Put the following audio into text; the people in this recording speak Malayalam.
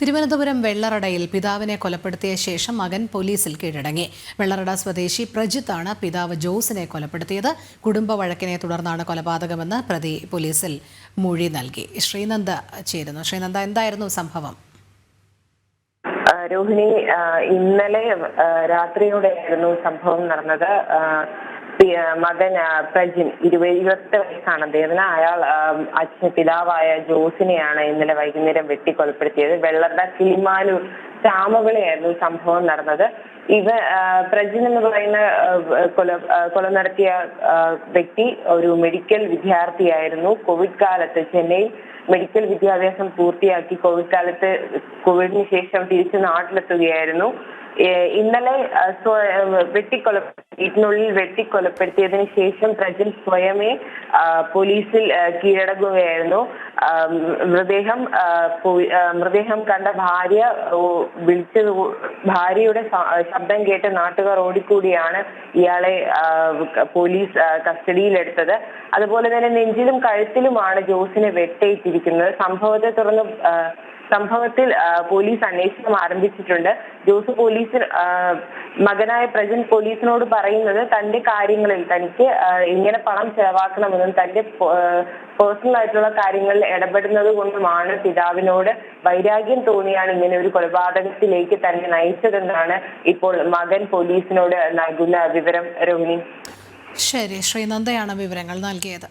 തിരുവനന്തപുരം വെള്ളറടയിൽ പിതാവിനെ കൊലപ്പെടുത്തിയ ശേഷം മകൻ പോലീസിൽ കീഴടങ്ങി. വെള്ളറട സ്വദേശി പ്രജിത്താണ് പിതാവ് ജോസിനെ കൊലപ്പെടുത്തിയത്. കുടുംബ വഴക്കിനെ തുടർന്നാണ് കൊലപാതകമെന്ന് പ്രതി പോലീസിൽ മൊഴി നൽകി. ശ്രീനന്ദ ചേരുന്നു. ശ്രീനന്ദ, എന്തായിരുന്നു സംഭവം? രോഹിണി, ഇന്നലെ രാത്രിയോടെയായിരുന്നു സംഭവം നടന്നത്. മകൻ പ്രജിൻ 20 വയസ്സാണ് അദ്ദേഹത്തിന്. അയാൾ പിതാവായ ജോസിനെയാണ് ഇന്നലെ വൈകുന്നേരം വെട്ടിക്കൊലപ്പെടുത്തിയത്. വെള്ളറട കിളിമാനൂർ ചാമവിളയായിരുന്നു സംഭവം നടന്നത്. പ്രജിൻ എന്ന് പറയുന്ന കൊല നടത്തിയ വ്യക്തി ഒരു മെഡിക്കൽ വിദ്യാർത്ഥിയായിരുന്നു. കോവിഡ് കാലത്ത് ചെന്നൈയിൽ മെഡിക്കൽ വിദ്യാഭ്യാസം പൂർത്തിയാക്കി കോവിഡിന് ശേഷം തിരിച്ച് നാട്ടിലെത്തുകയായിരുന്നു. ഇന്നലെ വീട്ടിനുള്ളിൽ വെട്ടിക്കൊലപ്പെടുത്തിയതിനു ശേഷം പ്രജിൻ സ്വയമേ പോലീസിൽ കീഴടങ്ങുകയായിരുന്നു. മൃതദേഹം കണ്ട ഭാര്യയുടെ ശബ്ദം കേട്ട് നാട്ടുകാർ ഓടിക്കൂടിയാണ് ഇയാളെ പോലീസ് കസ്റ്റഡിയിലെടുത്തത്. അതുപോലെ തന്നെ നെഞ്ചിലും കഴുത്തിലുമാണ് ജോസിനെ വെട്ടേറ്റിരിക്കുന്നത്. സംഭവത്തിൽ പോലീസ് അന്വേഷണം ആരംഭിച്ചിട്ടുണ്ട്. ജോസ് മകനായ പ്രജിൻ പോലീസിനോട് പറയുന്നത് തന്റെ കാര്യങ്ങളിൽ തനിക്ക് എങ്ങനെ പണം ചെലവാക്കണമെന്നും തന്റെ പേഴ്സണൽ ആയിട്ടുള്ള കാര്യങ്ങളിൽ ഇടപെടുന്നത് കൊണ്ടുമാണ് പിതാവിനോട് വൈരാഗ്യം തോന്നിയാണ് ഇങ്ങനെ ഒരു കൊലപാതകത്തിലേക്ക് തന്നെ നയിച്ചതെന്നാണ് ഇപ്പോൾ മകൻ പോലീസിനോട് നൽകുന്ന വിവരം. രോഹിണി, ശരി, ശ്രീനന്ദയാണ് വിവരങ്ങൾ നൽകിയത്.